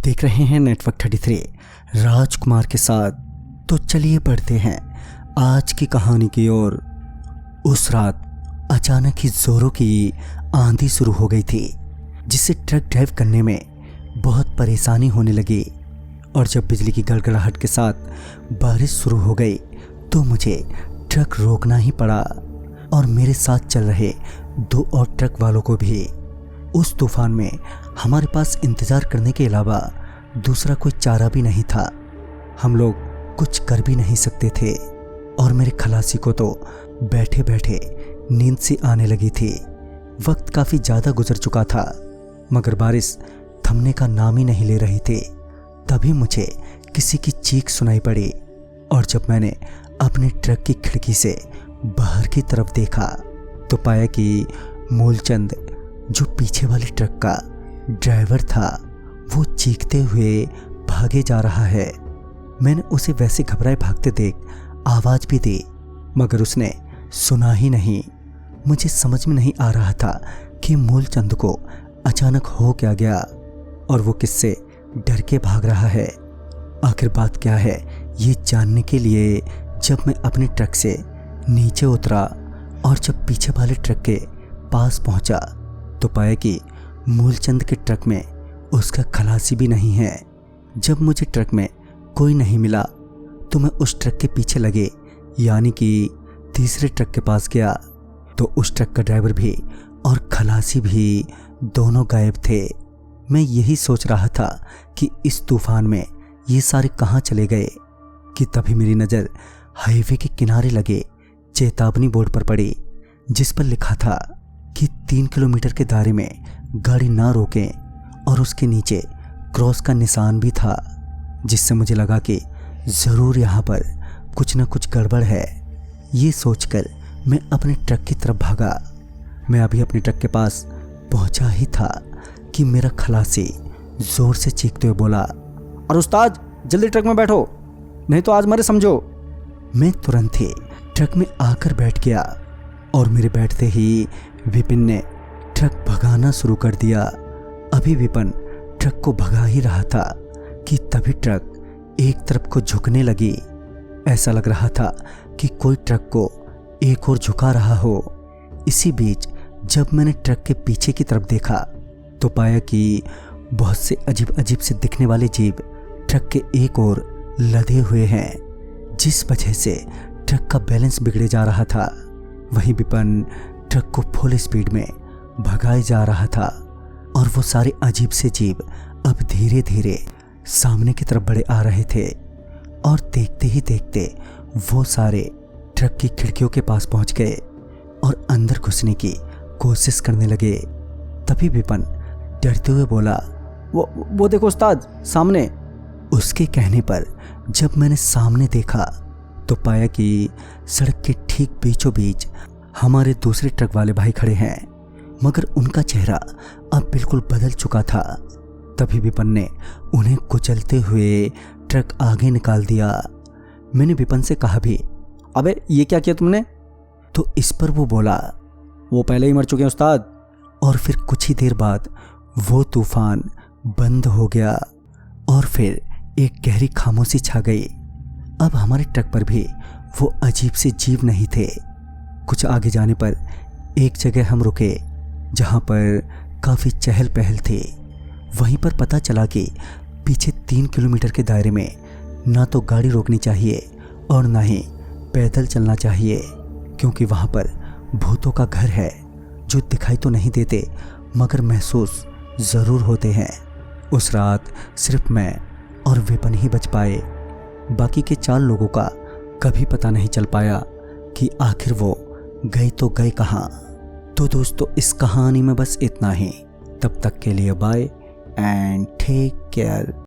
देख रहे हैं नेटवर्क 33 राजकुमार के साथ। तो चलिए बढ़ते हैं आज की कहानी की ओर। उस रात अचानक ही जोरों की आंधी शुरू हो गई थी, जिससे ट्रक ड्राइव करने में बहुत परेशानी होने लगी। और जब बिजली की गड़गड़ाहट के साथ बारिश शुरू हो गई तो मुझे ट्रक रोकना ही पड़ा, और मेरे साथ चल रहे 2 और ट्रक वालों को भी। उस तूफान में हमारे पास इंतज़ार करने के अलावा दूसरा कोई चारा भी नहीं था। हम लोग कुछ कर भी नहीं सकते थे, और मेरे खलासी को तो बैठे बैठे नींद सी आने लगी थी। वक्त काफ़ी ज़्यादा गुजर चुका था, मगर बारिश थमने का नाम ही नहीं ले रही थी। तभी मुझे किसी की चीख सुनाई पड़ी, और जब मैंने अपने ट्रक की खिड़की से बाहर की तरफ देखा तो पाया कि मूलचंद, जो पीछे वाले ट्रक का ड्राइवर था, वो चीखते हुए भागे जा रहा है। मैंने उसे वैसे घबराए भागते देख आवाज़ भी दी, मगर उसने सुना ही नहीं। मुझे समझ में नहीं आ रहा था कि मूलचंद को अचानक हो क्या गया, और वो किससे डर के भाग रहा है। आखिर बात क्या है, ये जानने के लिए जब मैं अपने ट्रक से नीचे उतरा और जब पीछे वाले ट्रक के पास पहुंचा तो पाया कि मूलचंद के ट्रक में उसका खलासी भी नहीं है। जब मुझे ट्रक में कोई नहीं मिला तो मैं उस ट्रक के पीछे लगे, यानी कि तीसरे ट्रक के पास गया, तो उस ट्रक का ड्राइवर भी और खलासी भी दोनों गायब थे। मैं यही सोच रहा था कि इस तूफान में ये सारे कहाँ चले गए कि तभी मेरी नज़र हाईवे के किनारे लगे चेतावनी बोर्ड पर पड़ी, जिस पर लिखा था कि 3 किलोमीटर के दायरे में गाड़ी ना रोकें, और उसके नीचे क्रॉस का निशान भी था, जिससे मुझे लगा कि ज़रूर यहाँ पर कुछ न कुछ गड़बड़ है। ये सोचकर मैं अपने ट्रक की तरफ भागा। मैं अभी अपने ट्रक के पास पहुँचा ही था कि मेरा खलासी ज़ोर से चीखते हुए बोला, और उस्ताद जल्दी ट्रक में बैठो, नहीं तो आज मरे समझो। मैं तुरंत ही ट्रक में आकर बैठ गया, और मेरे बैठते ही विपिन ने ट्रक भगाना शुरू कर दिया। अभी विपिन ट्रक को भगा ही रहा था कि तभी ट्रक एक तरफ को झुकने लगी। ऐसा लग रहा था कि कोई ट्रक को एक और झुका रहा हो। इसी बीच जब मैंने ट्रक के पीछे की तरफ देखा तो पाया कि बहुत से अजीब अजीब से दिखने वाले जीव ट्रक के एक ओर लदे हुए हैं, जिस वजह से ट्रक का बैलेंस बिगड़े जा रहा था। वहीं विपिन ट्रक को फुल स्पीड में भगाए जा रहा था, और वो सारे अजीब से जीव अब धीरे धीरे सामने की तरफ बढ़े आ रहे थे। और देखते ही देखते वो सारे ट्रक की खिड़कियों के पास पहुंच गए और अंदर घुसने की कोशिश करने लगे। तभी विपिन डरते हुए बोला, वो देखो उस्ताद सामने। उसके कहने पर जब मैंने सामने देखा तो पाया कि सड़क के ठीक बीचों बीच हमारे दूसरे ट्रक वाले भाई खड़े हैं, मगर उनका चेहरा अब बिल्कुल बदल चुका था। तभी विपिन ने उन्हें कुचलते हुए ट्रक आगे निकाल दिया। मैंने विपिन से कहा भी, अबे ये क्या किया तुमने? तो इस पर वो बोला, वो पहले ही मर चुके हैं उस्ताद। और फिर कुछ ही देर बाद वो तूफान बंद हो गया, और फिर एक गहरी खामोशी छा गई। अब हमारे ट्रक पर भी वो अजीब से जीव नहीं थे। कुछ आगे जाने पर एक जगह हम रुके जहाँ पर काफ़ी चहल पहल थी। वहीं पर पता चला कि पीछे 3 किलोमीटर के दायरे में ना तो गाड़ी रोकनी चाहिए और ना ही पैदल चलना चाहिए, क्योंकि वहाँ पर भूतों का घर है, जो दिखाई तो नहीं देते मगर महसूस ज़रूर होते हैं। उस रात सिर्फ मैं और विपिन ही बच पाए। बाकी के 4 लोगों का कभी पता नहीं चल पाया कि आखिर वो गए तो गए कहाँ। तो दोस्तों इस कहानी में बस इतना ही। तब तक के लिए बाय एंड टेक केयर।